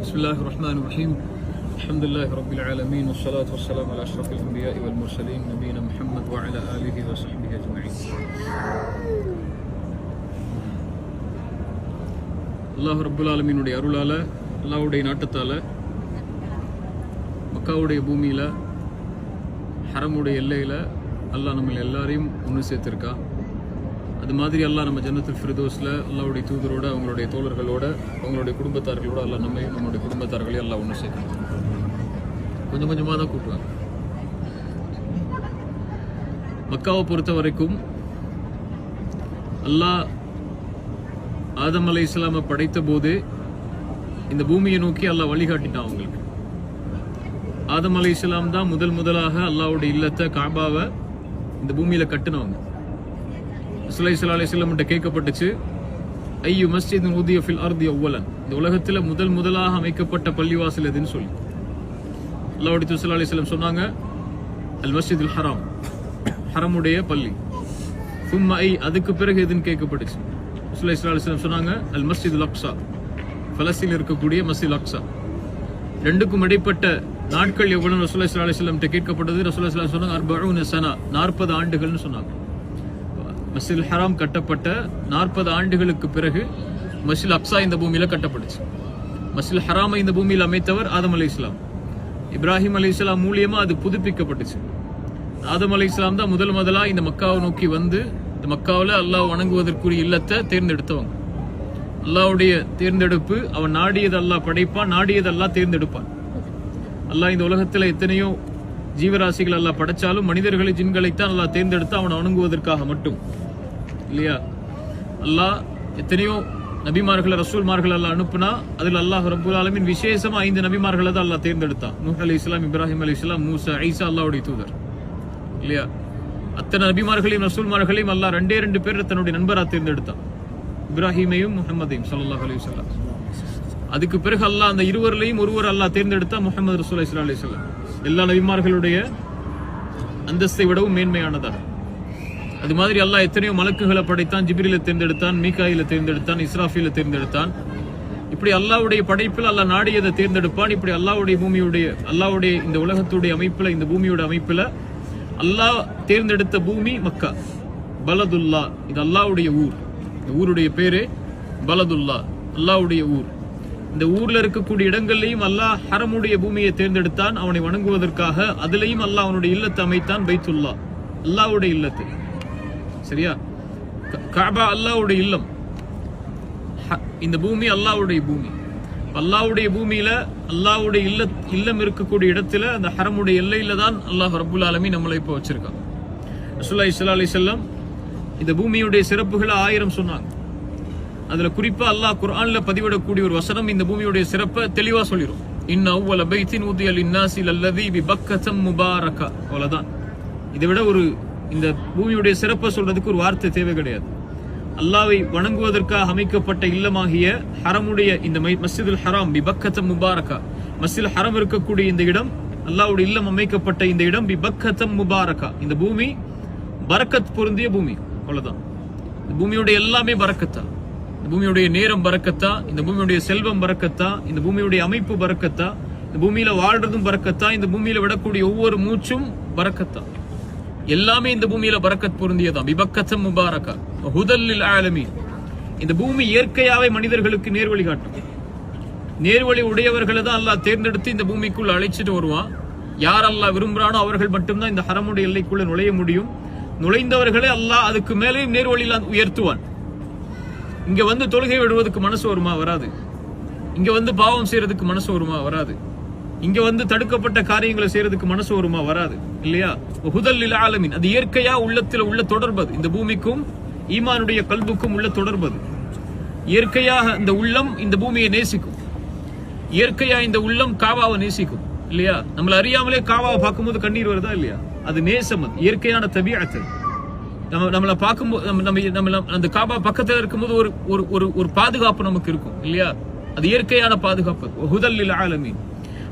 بسم الله الرحمن الرحيم الحمد لله رب العالمين والصلاة والسلام على أشرف الأنبياء والمرسلين نبينا محمد وعلى آله وصحبه أجمعين. அல்லாஹ் ரப்புல் ஆலமீனுடைய அருளால் அல்லாஹ்வுடைய நாட்டத்தால் மக்காவுடைய பூமியில் ஹரமுடைய எல்லையில் அல்லாஹ் நம்ம எல்லாரையும் ஒன்று சேர்த்துருக்கான். அது மாதிரி அல்லாஹ் நம்ம ஜன்னத்துல் ஃபிர்தௌஸில் அல்லாஹ்வுடைய தூதரோட அவங்களுடைய தோழர்களோட அவங்களுடைய குடும்பத்தார்களோட அல்லாஹ் நம்மளுடைய குடும்பத்தார்களையும் அல்லாஹ் ஒன்று சேர்க்கணும். கொஞ்சம் கொஞ்சமாக தான் கூட்டுவாங்க. மக்காவை பொறுத்த வரைக்கும் அல்லாஹ் ஆதம் அலைஹிஸ்ஸலாமை படைத்த போது இந்த பூமியை நோக்கி அல்லாஹ் வழிகாட்டிட்டான் அவங்களுக்கு. ஆதம் அலைஹிஸ்ஸலாம் தான் முதலாக அல்லாஹ்வுடைய இல்லத்தை காபாவை இந்த பூமியில கட்டினவங்க. ரசூலுல்லாஹி ஸல்லல்லாஹு அலைஹி வஸல்லம் கிட்ட கேட்கப்பட்டுச்சு, ஐயு மஸ்ஜிதுன் உதிய ஃபில் அர்தி அவ்வலன், இந்த உலகத்துல முதலாக அமைக்கப்பட்ட பள்ளிவாசல் எதுன்னு சொல்லி அல்லாஹ்வுடைய தூதர் ஸல்லல்லாஹு அலைஹி வஸல்லம் சொன்னாங்க, அல் மஸ்ஜிதுல் ஹராம், ஹரமுடைய பள்ளி. சும்மா அதுக்கு பிறகு எதுன்னு கேட்கப்பட்டுச்சு. ரசூலுல்லாஹி ஸல்லல்லாஹு அலைஹி வஸல்லம் சொன்னாங்க, அல் மஸ்ஜிதுல் அக்ஸா, பலஸ்தீனில் இருக்கக்கூடிய மஸ்ஜித் அக்ஸா. ரெண்டுக்கும் இடைப்பட்ட நாட்கள் எவ்வளவு ரசூலுல்லாஹி ஸல்லல்லாஹு அலைஹி வஸல்லம் கேட்கப்பட்டது. ரசூலுல்லாஹி ஸல்லல்லாஹு அலைஹி வஸல்லம் சொன்னாங்க 40 சனா, 40 ஆண்டுகள்னு சொன்னாங்க. மஸ்ஜிதுல் ஹராம் கட்டப்பட்ட 40 ஆண்டுகளுக்கு பிறகு மஸ்ஜிதுல் அக்ஸா இந்த பூமியில கட்டப்பட்டுச்சு. மஸ்ஜிதுல் ஹராமை இந்த பூமியில் அமைத்தவர் ஆதம் அலைஹிஸ்ஸலாம். இப்ராஹிம் அலைஹிஸ்ஸலாம் மூலியமா அது புதுப்பிக்கப்பட்டுச்சு. ஆதம் அலைஹிஸ்ஸலாம் தான் முதலா இந்த மக்காவை நோக்கி வந்து இந்த மக்காவில் அல்லாஹ் வணங்குவதற்குரிய இல்லத்தை தேர்ந்தெடுத்தவங்க. அல்லாஹ்வுடைய தேர்ந்தெடுப்பு, அவன் நாடியது அல்லாஹ் படைப்பான், நாடியது அல்லாஹ் தேர்ந்தெடுப்பான். அல்லாஹ் இந்த உலகத்துல எத்தனையோ ஜீவராசிகள் அல்லாஹ் படைச்சாலும் மனிதர்களை ஜின்களைத்தான் அல்லாஹ் தேர்ந்தெடுத்து அவனை வணங்குவதற்காக மட்டும், இல்லையா? அல்லாஹ் எத்தனையோ நபிமார்களை ரசூல்மார்கள் அல்லாஹ் அனுப்புனா அதில் அல்லாஹ் ரப்புல் ஆலமீன் விசேஷமா 5 நபிமார்களை தான் அல்லாஹ் தேர்ந்தெடுத்தான். நூஹ் அலைஹிஸ்ஸலாம், இப்ராஹிம் அலைஹிஸ்ஸலாம், மூசா, ஈசா அல்லாஹ்வுடைய தூதர், இல்லையா? அத்தனை நபிமார்களையும் ரசூல்மார்களையும் அல்லாஹ் 2 பேர் தன்னுடைய நண்பரா தேர்ந்தெடுத்தான், இப்ராஹிமையும் முஹம்மதையும் ஸல்லல்லாஹு அலைஹி வஸல்லம். அதுக்கு பிறகு அல்லாஹ் அந்த இருவரையும் ஒருவர் அல்லாஹ் தேர்ந்தெடுத்தா முஹம்மது ரசூலுல்லாஹி ஸல்லல்லாஹு அலைஹி வஸல்லம். எல்லா நபிமார்களுடைய அந்தஸ்தை விடவும் மேன்மையானதாக. அது மாதிரி அல்லாஹ் எத்தனையோ மலக்குகளை படைத்தான். ஜிப்ரீலை தேர்ந்தெடுத்தான், மீகாயிலை தேர்ந்தெடுத்தான், இஸ்ராஃபீலை தேர்ந்தெடுத்தான். இப்படி அல்லாஹ்வுடைய படைப்பில் அல்லாஹ் நாடியதை தேர்ந்தெடுப்பான். இப்படி அல்லாஹ்வுடைய இந்த உலகத்துடைய அமைப்புல, இந்த பூமியோட அமைப்புல அல்லாஹ் தேர்ந்தெடுத்த பூமி மக்கா, பலதுல்லா. இது அல்லாஹ்வுடைய ஊர். இந்த ஊருடைய பேரு பலதுல்லா, அல்லாஹ்வுடைய ஊர். இந்த ஊர்ல இருக்கக்கூடிய இடங்கள்லையும் அல்லாஹ் ஹரமுடைய பூமியை தேர்ந்தெடுத்தான் அவனை வணங்குவதற்காக. அதுலயும் அல்லாஹ் அவனுடைய இல்லத்தை அமைத்தான், பைத்துல்லா, அல்லாஹ்வுடைய இல்லத்தை. சரியா? காபா அல்லாஹ்வுடைய இல்லம், இந்த பூமி அல்லாஹ்வுடைய பூமி. அல்லாஹ்வுடைய பூமியில அல்லாஹ்வுடைய இல்லம் இருக்கக்கூடிய இடத்துல அந்த ஹரமுடைய எல்லையில தான் அல்லாஹ் ரப்புல் ஆலமீன் நம்மளை இப்போ வச்சிருக்கான். ரசூலுல்லாஹி ஸல்லல்லாஹு அலைஹி வஸல்லம் இந்த பூமியுடைய சிறப்புகளை 1000 சொன்னாங்க. அதுல குறிப்பா அல்லாஹ் குர்ஆன்ல பதிவிடக்கூடிய ஒரு வசனம் இந்த பூமியுடைய சிறப்பை தெளிவா சொல்லிரும். இன்ன அவ்வல பைத்தின் உதிய லின்னாஸி லல்லதி பிபக்கத்தம் முபாரக. அவ்வளவுதான். இதை விட ஒரு இந்த பூமியுடைய சிறப்பை சொல்றதுக்கு ஒரு வார்த்தை தேவை கிடையாது. அல்லாஹ்வை வணங்குவதற்காக அமைக்கப்பட்ட இல்லமாகிய ஹரமுடைய இந்த மஸ்ஜிதுல் ஹராம் பிபக்கத்தம் முபாரக, மஸ்ஜிதுல் ஹரம் இருக்கக்கூடிய இந்த இடம், அல்லாஹ்வுடைய இல்லம் அமைக்கப்பட்ட இந்த இடம் பிபக்கத்தம் முபாரக. இந்த பூமி பரக்கத் பொருந்திய பூமி. அவ்வளவுதான். இந்த பூமியுடைய எல்லாமே பரக்கத்தா. இந்த பூமியுடைய நேரம் பரக்கத்தா, இந்த பூமியுடைய செல்வம் பரக்கத்தா, இந்த பூமியுடைய அமைப்பு பரக்கத்தா, இந்த பூமியில வாழ்றதும் பரக்கத்தா, இந்த பூமியில விடக்கூடிய ஒவ்வொரு மூச்சும் பரக்கத்தா. எல்லாமே இந்த பூமியில பரக்கத் பொருந்தியதான். பிபக்கத்தம் முபாரகா ஹுதல் லில் ஆலமீன். இந்த பூமி இயற்கையாவே மனிதர்களுக்கு நேர்வழி காட்டும். நேர்வழி உடையவர்களை தான் அல்லாஹ் தேர்ந்தெடுத்து இந்த பூமிக்குள்ள அழைச்சிட்டு வருவான். யார் அல்லாஹ் விரும்புறானோ அவர்கள் மட்டும்தான் இந்த ஹரமுடைய எல்லைக்குள்ள நுழைய முடியும். நுழைந்தவர்களே அல்லாஹ் அதுக்கு மேலேயும் நேர்வழியில் உயர்த்துவான். இங்க வந்து தொழுகை விடுவதற்கு மனசு வருமா? வராது. இங்க வந்து பாவம் செய்யறதுக்கு மனசு வருமா? வராது. இங்க வந்து தடுக்கப்பட்ட காரியங்களை செய்யறதுக்கு மனசு வருமா? வராது, இல்லையா? ஹுதல் லில் ஆலமீன். அது இயற்கையா உள்ளத்துல உள்ள தொடர்பது. இந்த பூமிக்கும் ஈமானுடைய கல்புக்கும் உள்ள தொடர்பது. இயற்கையாக இந்த உள்ளம் இந்த பூமியை நேசிக்கும். இயற்கையா இந்த உள்ளம் காபாவை நேசிக்கும், இல்லையா? நம்மள அறியாமலே காபாவை பார்க்கும்போது கண்ணீர் வருதா இல்லையா? அது நேசம், அது இயற்கையான தபிஅத். நம்மள பார்க்கும்போது நம்ம அந்த காபா பக்கத்துல இருக்கும்போது ஒரு பாதுகாப்பு நமக்கு இருக்கும், இல்லையா? அது இயற்கையான பாதுகாப்பு. ஹுதல் லில் ஆலமீன்.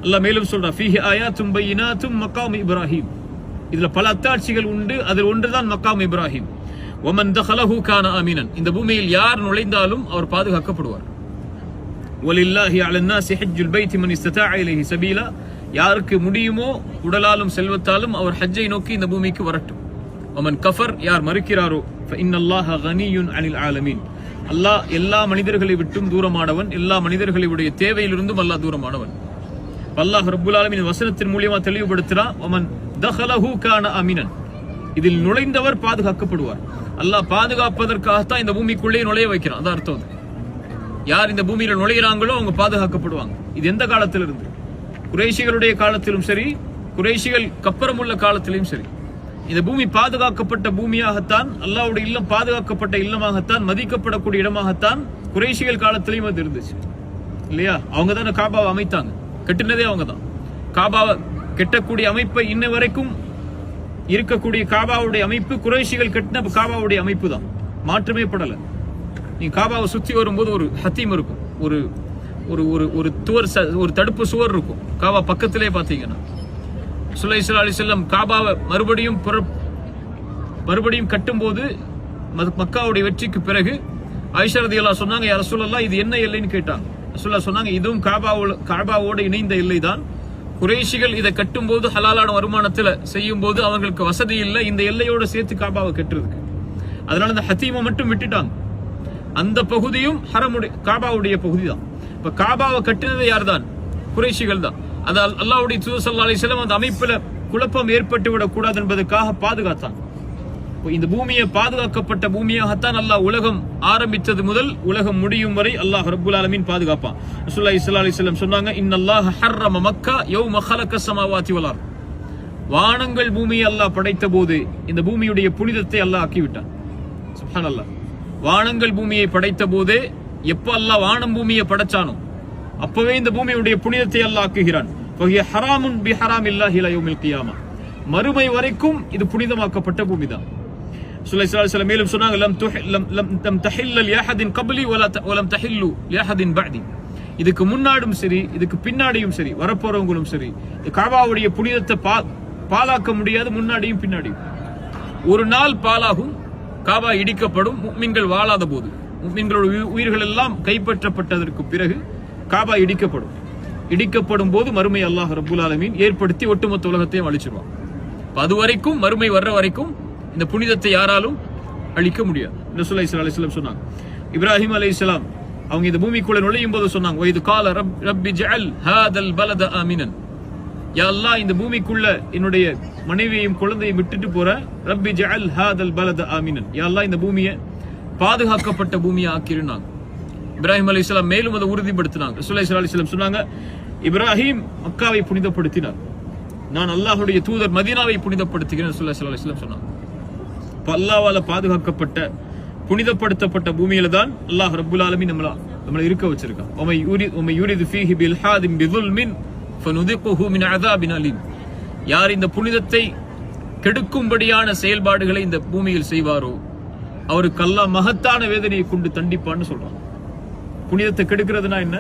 அல்லாஹ் மேலும் சொல்றான், ஃபீஹி ஆயாத்தும் பையினாத்தும் மகாம் இப்ராஹிம். இதுல பல அத்தாட்சிகள் உண்டு, அதில் ஒன்றுதான் மகாம் இப்ராஹிம். வமன் தஹலஹு கான ஆமினன். இந்த பூமியில் யார் நுழைந்தாலும் அவர் பாதுகாக்கப்படுவார். வலில்லாஹி அலன்னாஸி ஹஜ்ஜுல் பைத்தி மன் இஸ்ததாஅ இலைஹி சபீலா, யாருக்கு முடியுமோ உடலாலும் செல்வத்தாலும் அவர் ஹஜ்ஜை நோக்கி இந்த பூமிக்கு வரட்டும். வமன் கஃபர், யார் மறுக்கிறாரோ ஃபஇன்னல்லாஹ கனியுன் அனில் ஆலமீன், அல்லாஹ் எல்லா மனிதர்களை விட்டும் தூரமானவன், எல்லா மனிதர்களுடைய தேவையிலிருந்தும் அல்லாஹ் தூரமானவன். அல்லாஹ் ரப்புல் ஆலமீன் வசனத்தின் மூலமா தெளிவுபடுத்துறான், வமன் தஹலஹு கான அமினன், இதில் நுழைந்தவர் பாதுகாக்கப்படுவார். அல்லாஹ் பாதுகாப்பதற்காகத்தான் இந்த பூமிக்குள்ளே நுழைய வைக்கிறான். அதான் அர்த்தம். யார் இந்த பூமியில நுழைகிறாங்களோ அவங்க பாதுகாக்கப்படுவாங்க. இது எந்த காலத்திலிருந்து? குறைஷிகளுடைய காலத்திலும் சரி, குறைஷிகளுக்கு அப்புறம் உள்ள காலத்திலும் சரி, இந்த பூமி பாதுகாக்கப்பட்ட பூமியாகத்தான், அல்லாஹ்வுடைய இல்லம் பாதுகாக்கப்பட்ட இல்லமாகத்தான், மதிக்கப்படக்கூடிய இடமாகத்தான் குறைஷிகள் காலத்திலையும் அது இருந்துச்சு இல்லையா? அவங்க தான் காபாவை அமைத்தாங்க, கட்டினதே அவங்க தான். காபாவை கெட்டக்கூடிய அமைப்பை இன்ன வரைக்கும் இருக்கக்கூடிய காபாவுடைய அமைப்பு குறைஷிகள் கட்டின காபாவுடைய அமைப்பு தான், மாற்றமே படல. நீங்க காபாவை சுத்தி வரும்போது ஒரு ஹத்தீம் இருக்கும், ஒரு ஒரு ஒரு துவர், ஒரு தடுப்பு சுவர் இருக்கும் காபா பக்கத்திலே பாத்தீங்கன்னா. ரசூலுல்லாஹி ஸல்லல்லாஹு அலைஹி வஸல்லம் காபாவை மறுபடியும் கட்டும் போது மக்காவுடைய வெற்றிக்கு பிறகு ஆயிஷா ரலியல்லாஹு சொன்னாங்க, யா ரசூலல்லாஹ் இது என்ன எல்லைன்னு கேட்டாங்க. ரசூலுல்லாஹ் சொன்னாங்க, இதுவும் காபாவோட இணைந்த எல்லை தான். குறைஷிகள் இதை கட்டும் போது ஹலாலான வருமானத்துல செய்யும் போது அவங்களுக்கு வசதி இல்லை இந்த எல்லையோட சேர்த்து காபாவை கட்டுறதுக்கு. அதனால இந்த ஹத்தீமை மட்டும் விட்டுட்டாங்க. அந்த பகுதியும் காபாவுடைய பகுதி தான். இப்ப காபாவை கட்டினது யார் தான்? குறைஷிகள் தான். அது அல்லாஹ்வுடைய தூதர் ஸல்லல்லாஹு அலைஹி வஸல்லம் அந்த அமைப்புல குழப்பம் ஏற்பட்டு விடக் கூடாது என்பதற்காக பாதுகாத்தான். இந்த பூமியை பாதுகாக்கப்பட்ட பூமியாகத்தான் அல்லாஹ் உலகம் ஆரம்பித்தது முதல் உலகம் முடியும் வரை அல்லாஹ் ரப்புல் ஆலமீன் பாதுகாப்பான். ரசூலுல்லாஹி ஸல்லல்லாஹு அலைஹி வஸல்லம் சொன்னாங்க, இன்னல்லாஹ ஹர்ரம மக்கா யௌம ஹலக ஸமாவாதி வல் அர்த், வானங்கள் பூமியை அல்லாஹ் படைத்த போது இந்த பூமியுடைய புனிதத்தை அல்லாஹ் ஆக்கிவிட்டான். சுப்ஹானல்லாஹ். வானங்கள் பூமியை படைத்த போதே, எப்ப அல்லாஹ் வானம் பூமியை படைச்சானோ அப்பவே இந்த பூமியுடைய புனிதத்தை அல்லாஹ் ஆக்குகிறான். ஃபஹிய ஹராமுன் பிஹராமில்லாஹி இலா யௌமில் கியாமா, மறுமை வரைக்கும் இது புனிதமாக்கப்பட்ட பூமி தான். ஸல்லல்லாஹு அலைஹி வஸல்லம் மேலும் சொன்னாங்க, லம் தஹில்ல லிஅஹதின் கப்லி வலம் தஹில்லு லிஅஹதின் பஅதி, இதுக்கு முன்னாடும் சரி இதுக்கு பின்னாடியும் சரி வரப்போறவங்களும் சரி காபாவுடைய புனிதத்தை பாலாக்க முடியாது. முன்னாடியும் பின்னாடியும் ஒரு நாள் பாலாகும், காபா இடிக்கப்படும். முஃமின்கள் வாழாத போது, முஃமின்களுடைய உயிர்கள் எல்லாம் கைப்பற்றப்பட்டதற்கு பிறகு காபா இடிக்கப்படும் போது மறுமை அல்லாஹ் ரப்புல் ஆலமீன் ஏற்படுத்தி ஒட்டுமொத்த உலகத்தையும் அழிச்சிருவான். அது வரைக்கும், மறுமை வர்ற வரைக்கும் இந்த புனிதத்தை யாராலும் அழிக்க முடியாது. ரசூலுல்லாஹி ஸல்லல்லாஹு அலைஹி வஸல்லம் சொன்னாங்க, இப்ராஹிம் அலைஹிஸ்ஸலாம் அவங்க இந்த பூமிக்குள்ள நுழையும் போது சொன்னாங்க, வைது கால ரப்பி ஜஅல் ஹாதல் பலத ஆமினன், யா அல்லாஹ் இந்த பூமிக்குள்ள என்னுடைய மனைவியையும் குழந்தையும் விட்டுட்டு போற, ரப்பி ஜஅல் ஹாதல் பலத ஆமினன், யா அல்லாஹ் இந்த பூமியை பாதுகாக்கப்பட்ட பூமியை ஆக்கிருந்தாங்க. இப்ராஹிம் அலைஹிஸ்ஸலாம் மேலும் அதை உறுதிப்படுத்தினாங்க. ரசூலுல்லாஹி ஸல்லல்லாஹு அலைஹி வஸல்லம் சொன்னாங்க, இப்ராஹிம் மக்காவை புனிதப்படுத்தினார், நான் அல்லாஹ்வுடைய தூதர் மதீனாவை புனிதப்படுத்துகிறேன். ரசூலுல்லாஹி ஸல்லல்லாஹு அலைஹி வஸல்லம் சொன்னாங்க. அல்லாஹ்வால பாதுகாக்கப்பட்ட புனிதப்படுத்தப்பட்ட பூமியில தான் அல்லாஹ் ரப்புல் ஆலமீன் நம்மளை இருக்க வச்சிருக்கான். வமை யூரிது ஃபீஹி பில்ஹாதின் பிதுல்மின் ஃபனுதிகுஹு மின் அஸாபின் அலீம், யார் இந்த புனிதத்தை கெடுக்கும்படியான செயல்பாடுகளை இந்த பூமியில் செய்வாரோ அவருக்கு அல்லாஹ் மகத்தான வேதனையை கொண்டு தண்டிப்பான்னு சொல்றான். புனிதத்தை கெடுக்கிறதுனா என்ன?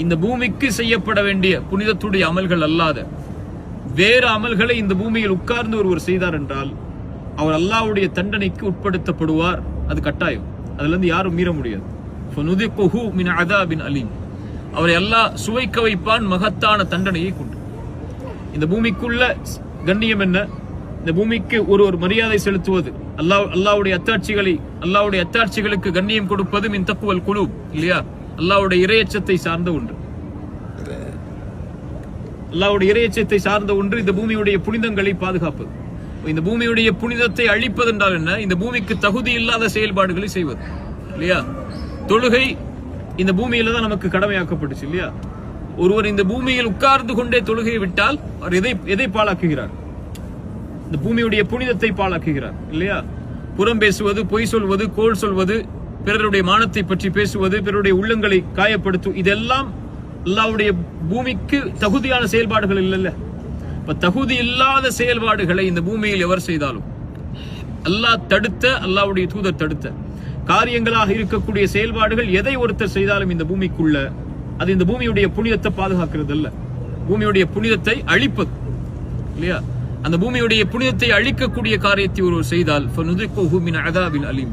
இந்த பூமிக்கு செய்யப்பட வேண்டிய புனிதத்துடைய அமல்கள் அல்லாத வேறு அமல்களை இந்த பூமியில் உட்கார்ந்து ஒருவர் செய்தார் என்றால் அவர் அல்லாஹ்வுடைய தண்டனைக்கு உட்படுத்தப்படுவார். அது கட்டாயம், அதுல இருந்து யாரும் மீற முடியாது. ஃபனுதிகுஹு மின் அஸாபின் அலீம், அவரை அல்லாஹ் சுவைக்க வைப்பான் மகத்தான தண்டனையை கொண்டு. இந்த பூமிக்குள்ள கண்ணியம் என்ன? இந்த பூமிக்கு ஒரு மரியாதை செலுத்துவது, அல்லாஹ்வுடைய அத்தாட்சிகளுக்கு கண்ணியம் கொடுப்பது மின் தக்வல் குலூப் இல்லையா? அல்லாஹ்வுடைய இறையச்சத்தை சார்ந்த ஒன்று. அல்லாஹ்வுடைய இறையச்சத்தை சார்ந்த ஒன்று இந்த பூமியுடைய புனிதங்களை பாதுகாப்பது. இந்த பூமியுடைய புனிதத்தை அழிப்பது என்றால் என்ன? இந்த பூமிக்கு தகுதி இல்லாத செயல்பாடுகளை செய்வது இல்லையா? தொழுகை இந்த பூமியில தான் நமக்கு கடமையாக்கப்பட்டுச்சு இல்லையா? ஒருவர் இந்த பூமியில் உட்கார்ந்து கொண்டே தொழுகையை விட்டால் அவர் எதை பாழாக்குகிறார்? இந்த பூமியுடைய புனிதத்தை பாழாக்குகிறார் இல்லையா? புறம் பேசுவது, பொய் சொல்வது, கோள் சொல்வது, பிறருடைய மானத்தை பற்றி பேசுவது, பிறருடைய உள்ளங்களை காயப்படுத்தும், இதெல்லாம் அல்லாஹ்வுடைய பூமிக்கு தகுதியான செயல்பாடுகள் இல்லைல்ல. இப்ப தகுதி இல்லாத செயல்பாடுகளை இந்த பூமியில் எவர் செய்தாலும் அல்லாஹ் தடுத்த, அல்லாஹ்வுடைய தூதர் தடுத்த காரியங்களாக இருக்கக்கூடிய செயல்பாடுகள் எதை ஒருத்தர் செய்தாலும் இந்த பூமிக்குள்ள அது இந்த பூமியுடைய புனிதத்தை பாதுகாக்கிறது அல்ல, பூமியுடைய புனிதத்தை அழிப்பது இல்லையா? அந்த பூமியுடைய புனிதத்தை அழிக்கக்கூடிய காரியத்தை ஒருவர் செய்தால் ஃபனுதிகுஹு மின் அஸாபின் அலீம்,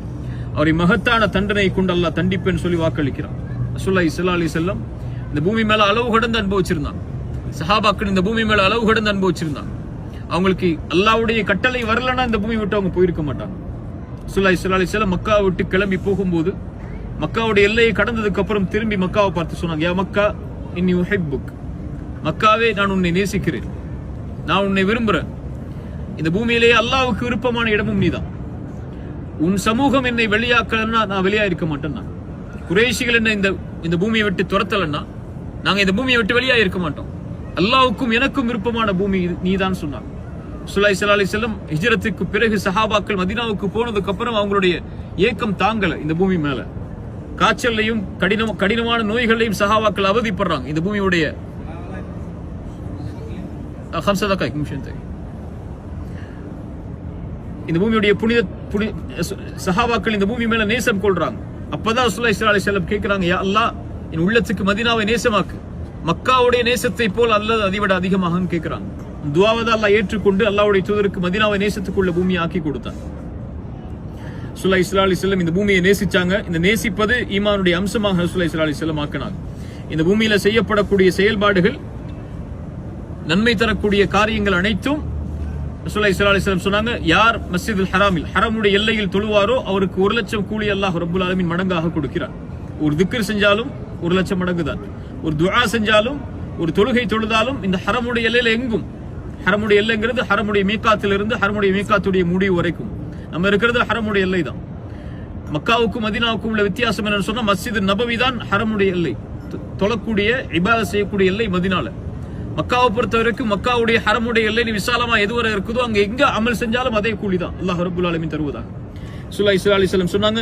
அவரை மகத்தான தண்டனை கொண்டு அல்லாஹ் தண்டிப்பேன்னு சொல்லி வாக்களிக்கிறான். ரசூலுல்லாஹி ஸல்லல்லாஹு அலைஹி வஸல்லம் இந்த பூமி மேல அளவு கடந்து அன்பு வச்சிருந்தாங்க. சஹாபாக்கள் இந்த பூமி மேல அளவு கடந்து அன்பு வச்சிருந்தாங்க. அவங்களுக்கு அல்லாஹ்வுடைய கட்டளை வரலன்னா இந்த பூமி விட்டு அவங்க போயிருக்க மாட்டாங்க. ரசூலுல்லாஹி ஸல்லல்லாஹு அலைஹி வஸல்லம் மக்கா விட்டு கிளம்பி போகும்போது மக்காவுடைய எல்லையை கடந்ததுக்கு அப்புறம் திரும்பி மக்காவை பார்த்து சொன்னாங்க, யா மக்கா இன்னி உஹிப்புக், மக்காவே நான் உன்னை நேசிக்கிறேன், நான் உன்னை விரும்புறேன். இந்த பூமியிலேயே அல்லாஹ்வுக்கு விருப்பமான இடமும் நீதான். உன் சமூகம் என்னை வெளியாக்கலன்னா நான் வெளியா இருக்க மாட்டேன்னா, குறைஷிகள் என்ன இந்த பூமியை விட்டு துரத்தலன்னா நாங்க இந்த பூமியை விட்டு வெளியா இருக்க மாட்டோம். அல்லாஹ்வுக்கும் எனக்கும் விருப்பமான பூமி நீதான் சொன்னாங்க. ரசூலுல்லாஹி ஸல்லல்லாஹு அலைஹி வஸல்லம் ஹிஜ்ரத்துக்கு பிறகு சஹாபாக்கள் மதீனாவுக்கு போனதுக்கு அப்புறம் அவங்களுடைய ஏக்கம் தாங்கல. இந்த பூமி மேல காய்ச்சலையும் கடினமான நோய்களையும் சஹாபாக்கள் அவதிப்படுறாங்க. இந்த பூமியுடைய இந்த பூமியுடைய புனித சஹாபாக்கள் இந்த பூமி மேல நேசம் கொள்றாங்க. அப்பதான் ரசூலுல்லாஹி ஸல்லல்லாஹு அலைஹி வஸல்லம் கேக்குறாங்க, யா அல்லாஹ் என் உள்ளத்துக்கு மதீனாவை நேசமாக்கு, மக்காவுடைய நேசத்தை போல் அல்லது அதைவிட அதிகமாக கேட்கிறாங்க. துஆவை அல்லாஹ் ஏற்றுக்கொண்டு அல்லாஹ்வுடைய தூதருக்கு மதீனாவை நேசத்துக்குள்ள பூமியை ஆக்கி கொடுத்தாங்க. ரசூலுல்லாஹி ஸல்லல்லாஹு அலைஹி வஸல்லம் இந்த பூமியை நேசிச்சாங்க. இந்த நேசிப்பது ஈமானுடைய அம்சமாக ரசூலுல்லாஹி ஸல்லல்லாஹு அலைஹி வஸல்லம் ஆக்கினாங்க. இந்த பூமியில செய்யப்படக்கூடிய செயல்பாடுகள், நன்மை தரக்கூடிய காரியங்கள் அனைத்தும் ரசூலுல்லாஹி ஸல்லல்லாஹு அலைஹி வஸல்லம் சொன்னாங்க, யார் மஸ்ஜிதுல் ஹராமில் ஹரமுடைய எல்லையில் தொழுவாரோ அவருக்கு 1,00,000 கூலி அல்லாஹ் ரப்புல் ஆலமீன் மடங்காக கொடுக்கிறார். ஒரு திக்ர் செஞ்சாலும் 1,00,000 மடங்கு தான். ஒரு துஆ செஞ்சாலும் ஒரு தொழுகை தொழுதாலும் இந்த ஹரமுடைய எல்லையில எங்கும், ஹரமுடைய எல்லைங்கிறது ஹரமுடைய மீகாத்திலிருந்து ஹரமுடைய மீகாத்துடைய முடிவு வரைக்கும் நம்ம இருக்கிறது ஹரமுடைய எல்லை தான். மக்காவுக்கும் மதீனாவுக்கும் உள்ள வித்தியாசம் என்னன்னு சொன்னா, மஸ்ஜித் நபவி தான் ஹரமுடைய எல்லை, தொழக்கூடிய இபாதத் செய்யக்கூடிய எல்லை மதீனால. மக்காவை பொறுத்த வரைக்கும் மக்காவுடைய ஹரமுடைய எல்லை விசாலமா எதுவரை இருக்குதோ அங்க எங்க அமல் செஞ்சாலும் அதே கூலி தான் அல்லாஹ் ரப்புல் ஆலமீன் தருவதாக. ரசூலுல்லாஹி ஸல்லல்லாஹு அலைஹி வஸல்லம் சொன்னாங்க,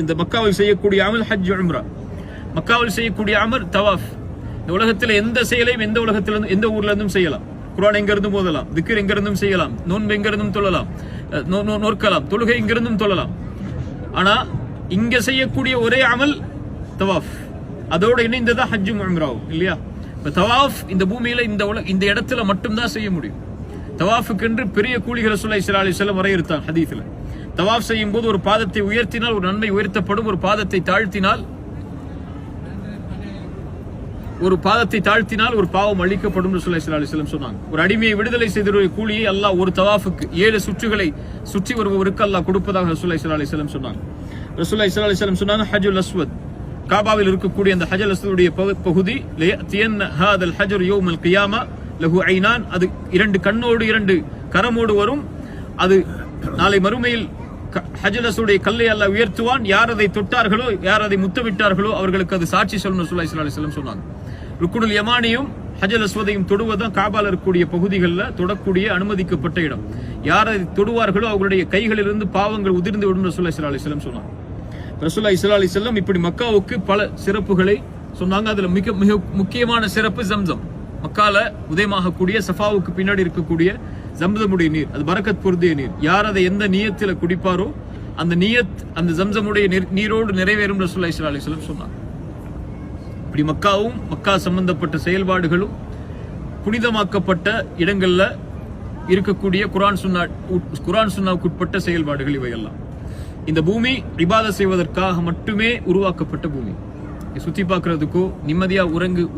இந்த மக்காவில் செய்யக்கூடிய அமல் ஹஜ் உம்ரா, மக்காவில் செய்யக்கூடிய அமல் தவாஃப். இந்த உலகத்தில் எந்த செயலையும் எந்த உலகத்திலிருந்து எந்த ஊர்ல இருந்தும் செய்யலாம். குர்ஆன் எங்க இருந்தும் ஓதலாம், திக்ர் எங்க இருந்தும் செய்யலாம், நோன்பு எங்க இருந்தும் தொழலாம், நோக்கலாம், தொழுகை எங்க இருந்தும் தொழலாம். ஆனா இங்க செய்யக்கூடிய ஒரே அமல் தவாஃப், அதோட இணைந்ததா ஹஜ்ஜும் உம்ராவும் இல்லையா? இப்ப தவாஃப் இந்த பூமியில இந்த இடத்துல மட்டும்தான் செய்ய முடியும். தவாஃபுக்கு என்று பெரிய கூலிகள் ரசூலுல்லாஹி ஸல்லல்லாஹு அலைஹி வஸல்லம் வரையறுத்தாங்க ஹதீஸ்ல. தவாஃப் செய்யும் போது ஒரு பாதத்தை உயர்த்தினால் ஒரு நன்மை உயர்த்தப்படும், ஒரு பாதத்தை தாழ்த்தினால் ஒரு பாவம் அளிக்கப்படும் ரசூலுல்லாஹி ஸல்லல்லாஹு அலைஹி வஸல்லம் சொன்னாங்க. ஒரு அடிமையை விடுதலை செய்த கூலியை அல்லாஹ் ஒரு தவாஃபுக்கு 7 சுற்றுகளை சுற்றி வருபவருக்கு அல்லாஹ் கொடுப்பதாக ரசூலுல்லாஹி ஸல்லல்லாஹு அலைஹி வஸல்லம் சொன்னாங்க. ரசூலுல்லாஹி ஸல்லல்லாஹு அலைஹி வஸல்லம் சொன்னாங்க, ஹஜ்ஜுல் அஸ்வத், காபாவில் இருக்கக்கூடிய அந்த ஹஜ்ஜுல் அஸ்வதுடைய பகுதி, லயத்தியன் ஹாதல் ஹஜ்ர் யௌமல் கியாமா லஹு ஐனான், அது 2 கண்ணோடு 2 கரமோடு வரும். அது நாளை மறுமையில் ஹஜ்ஜுல் அஸ்வதுடைய கல்லை அல்லாஹ் உயர்த்துவான். யார் அதை தொட்டார்களோ, யார் அதை முத்தமிட்டார்களோ அவர்களுக்கு அது சாட்சி சொல்லும் ரசூலுல்லாஹி ஸல்லல்லாஹு அலைஹி வஸல்லம் சொன்னாங்க. ருக்குனுல் யமானியும் ஹஜ்ஜுல் அஸ்வதையும் தொடுவதுதான் காபால இருக்கக்கூடிய பகுதிகளில் தொடக்கூடிய அனுமதிக்கப்பட்ட இடம். யார் அதை தொடுவார்களோ அவர்களுடைய கைகளிலிருந்து பாவங்கள் உதிர்ந்து விடும் ரசூலுல்லாஹி ஸல்லல்லாஹு அலைஹி வஸல்லம் சொன்னாங்க. ரசூலுல்லாஹி ஸல்லல்லாஹு அலைஹி வஸல்லம் இப்படி மக்காவுக்கு பல சிறப்புகளை சொன்னாங்க. அதுல மிக மிக முக்கியமான சிறப்பு ஜம்சம். மக்கால உதயமாகக்கூடிய சஃபாவுக்கு பின்னாடி இருக்கக்கூடிய ஜம்சமுடைய நீர், அது பரக்கத் பொருந்திய நீர். யார் அதை எந்த நியத்துல குடிப்பாரோ அந்த நியத் அந்த ஜம்சமுடைய நீரோடு நிறைவேறும் ரசூலுல்லாஹி ஸல்லல்லாஹு அலைஹி வஸல்லம் சொன்னாங்க. இப்படி மக்காவும் மக்கா சம்பந்தப்பட்ட செயல்பாடுகளும் புனிதமாக்கப்பட்ட இடங்கள்ல இருக்கக்கூடிய குர்ஆன் சுன்னாவுக்கு உட்பட்ட செயல்பாடுகள் இவையெல்லாம். இந்த பூமி இபாதத் செய்வதற்காக மட்டுமே உருவாக்கப்பட்ட பூமி. சுத்தி பார்க்கறதுக்கோ நிம்மதியா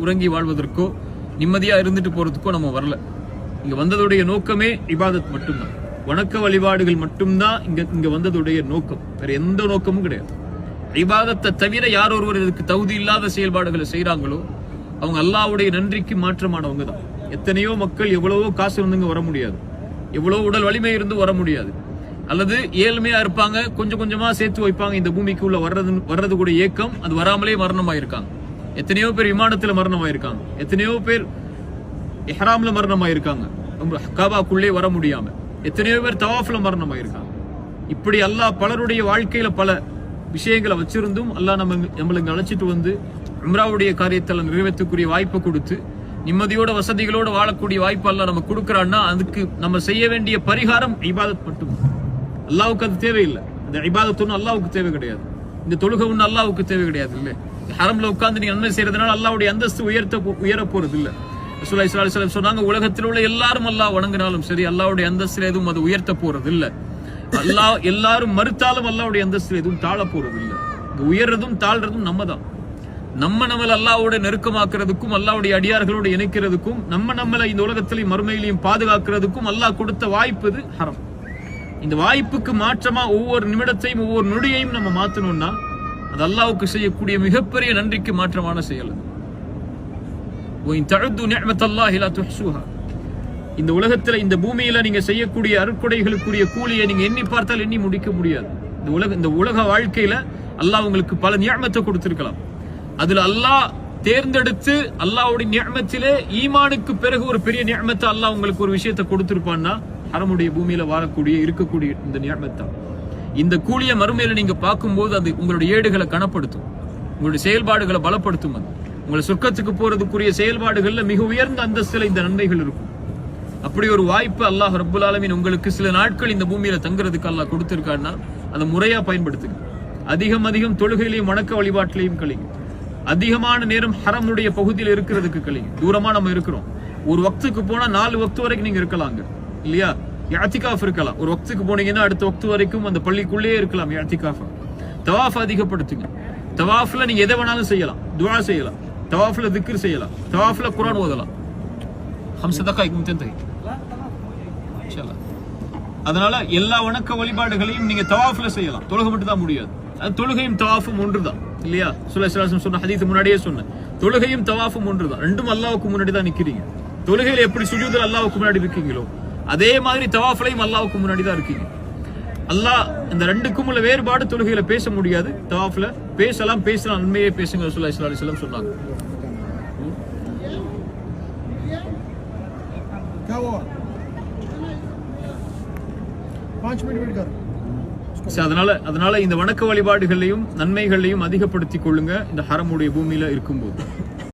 உறங்கி வாழ்வதற்கோ நிம்மதியா இருந்துட்டு போறதுக்கோ நம்ம வரல. இங்க வந்ததுடைய நோக்கமே இபாதத் மட்டும்தான், வணக்க வழிபாடுகள் மட்டும்தான் இங்க வந்ததுடைய நோக்கம். வேற எந்த நோக்கமும் கிடையாது. இபாதத்தை தவிர யார் ஒருவர் இதுக்கு தகுதி இல்லாத செயல்பாடுகளை செய்யறாங்களோ அவங்க அல்லாஹ்வுடைய நன்றிக்கு மாற்றமானவங்க தான். எத்தனையோ மக்கள் எவ்வளவோ காசு இருந்துங்க வர முடியாது, எவ்வளவு உடல் வலிமை இருந்து வர முடியாது, அல்லது ஏழ்மையா இருப்பாங்க, கொஞ்சம் கொஞ்சமா சேர்த்து வைப்பாங்க. இந்த பூமிக்கு உள்ள வர்றது கூட ஏக்கம், அது வராமலே மரணமாயிருக்காங்க. எத்தனையோ பேர் விமானத்துல மரணமாயிருக்காங்க, எத்தனையோ பேர் இஹ்ராம்ல மரணமாயிருக்காங்க, காபாக்குள்ளே வர முடியாம, எத்தனையோ பேர் தவாஃப்ல மரணமாயிருக்காங்க. இப்படி அல்லாஹ் பலருடைய வாழ்க்கையில பல விஷயங்களை வச்சிருந்தும் அல்லாஹ் நம்மளுக்கு அழைச்சிட்டு வந்து உம்ராவுடைய காரியத்தில் நிறைவேற்றக்கூடிய வாய்ப்பை கொடுத்து நிம்மதியோட வசதிகளோட வாழக்கூடிய வாய்ப்பு அல்லாஹ் நம்ம கொடுக்கறான்னா அதுக்கு நம்ம செய்ய வேண்டிய பரிகாரம் இபாதத் மட்டும். அல்லாஹ்வுக்கு அது தேவையில்லை. இந்த இபாதத் ஒன்றும் அல்லாஹ்வுக்கு தேவை கிடையாது. இந்த தொழுகை ஒன்றும் அல்லாஹ்வுக்கு தேவை கிடையாது. இல்லை, ஹரம்ல உட்கார்ந்து நீங்க நன்மை செய்யறதுனால அல்லாஹ்வுடைய அந்தஸ்து உயர போறது இல்லை. ரசூலுல்லாஹி ஸல்லல்லாஹு அலைஹி வஸல்லம் சொன்னாங்க, உலகத்தில் உள்ள எல்லாரும் அல்லாஹ் வணங்கினாலும் சரி அல்லாஹ்வுடைய அந்தஸ்துல எதுவும் அது உயர்த்த போறது இல்லை. அல்லாஹ் எல்லாரும் மறுத்தாலும் அல்லாஹ்வுடைய அந்தஸ்துல எதுவும் தாழ போறது இல்லை. உயர்றதும் தாழ்றதும் நம்ம தான். நம்மள அல்லாஹ்வோட நெருக்கமாக்குறதுக்கும் அல்லாஹ்வுடைய அடியார்களோடு இணைக்கிறதுக்கும் நம்மளை இந்த உலகத்திலையும் மறுமையிலையும் பாதுகாக்கிறதுக்கும் அல்லாஹ் கொடுத்த வாய்ப்பு இது ஹரம். இந்த வாய்ப்புக்கு மாற்றமா ஒவ்வொரு நிமிடத்தையும் ஒவ்வொரு நொடியையும் நம்ம மாத்தணும்னா அது அல்லாஹ்வுக்கு செய்யக்கூடிய மிகப்பெரிய நன்றிக்கு மாற்றமான செயல். இந்த உலகத்துல இந்த பூமியில நீங்க செய்யக்கூடிய அருட்கொடைகளுக்குரிய கூலியை நீங்க எண்ணி பார்த்தால் எண்ணி முடிக்க முடியாது. இந்த உலக வாழ்க்கையில அல்லாஹ் உங்களுக்கு பல நியமத்தை கொடுத்திருக்கலாம். அதுல அல்லாஹ் தேர்ந்தெடுத்து அல்லாஹ்வுடைய நியமத்திலே ஈமானுக்கு பிறகு ஒரு பெரிய நியமத்தை அல்லாஹ் உங்களுக்கு ஒரு விஷயத்தை கொடுத்திருப்பான்னா ஹரமுடைய பூமியில வாழக்கூடிய இருக்கக்கூடிய இந்த நியமத்தை, இந்த கூலிய மறுமையில நீங்க பார்க்கும்போது அது உங்களுடைய ஏடுகளை கனப்படுத்தும், உங்களுடைய செயல்பாடுகளை பலப்படுத்தும். அது உங்களை சொர்க்கத்துக்கு போறதுக்குரிய செயல்பாடுகள்ல மிக உயர்ந்த அந்தஸ்துல இந்த நன்மைகள் இருக்கும். அப்படி ஒரு வாய்ப்பு அல்லாஹ் ரப்புல் ஆலமீன் உங்களுக்கு சில நாட்கள் இந்த பூமியில தங்குறதுக்கு அல்லாஹ் கொடுத்திருக்காருன்னா அதை முறையா பயன்படுத்துங்க. அதிகம் தொழுகையிலையும் வணக்க வழிபாட்டிலையும் கழிங்க. அதிகமான நேரம் ஹரமுடைய பகுதியில் இருக்கிறதுக்கு கழிங்க. தூரமா நம்ம இருக்கிறோம், ஒரு வக்துக்கு போனா 4 வக்து வரைக்கும் நீங்க இருக்கலாங்க இல்லையா? இஅ்திகாஃப் இருக்கலாம். ஒரு வக்துக்கு போனீங்கன்னா அடுத்த வக்து வரைக்கும் அந்த பள்ளிக்குள்ளே இருக்கலாம் இஅ்திகாஃப். தவாஃப் அதிகப்படுத்துங்க. தவாஃப்ல நீங்க எதை வேணாலும் செய்யலாம், துஆ செய்யலாம், தவாஃப்ல திக்ர் செய்யலாம், தவாஃப்ல குர்ஆன் ஓதலாம். 5 دقائق முன்தஹி இன்ஷாஅல்லாஹ். அதனால எல்லா வணக்க வழிபாடுகளையும் நீங்க தவாஃப்ல செய்யலாம். தொழுகை மட்டும் தான் முடியாது. அது தொழுகையும் தவாஃபும் ஒன்றுதான் இல்லையா? ஸல்லல்லாஹு அலைஹி வஸல்லம் சொன்ன ஹதீஸ் முன்னாடியே சொன்னேன், தொழுகையும் தவாஃபும் ஒன்றுதான். ரெண்டும் அல்லாஹ்வுக்கு முன்னாடி தான் நிக்கிறீங்க. தொழுகையில எப்படி சுஜூதுல அல்லாஹ்வுக்கு முன்னாடி இருக்கீங்களோ அதே மாதிரி தவாஃப்லையும் அல்லாஹ்வுக்கு முன்னாடி தான் இருக்கீங்க. அல்லாஹ் இந்த ரெண்டுக்கும் உள்ள வேறுபாடு தொழுகையில பேச முடியாது, தவாஃப்ல பேசலாம். நன்மையே பேசுங்க ரசூலுல்லாஹி ஸல்லல்லாஹு அலைஹி வஸல்லம் சொன்னாங்க. அதனால இந்த வணக்க வழிபாடுகளையும் நன்மைகளையும் அதிகப்படுத்திக் கொள்ளுங்க இந்த ஹரமுடைய பூமியில இருக்கும்போது.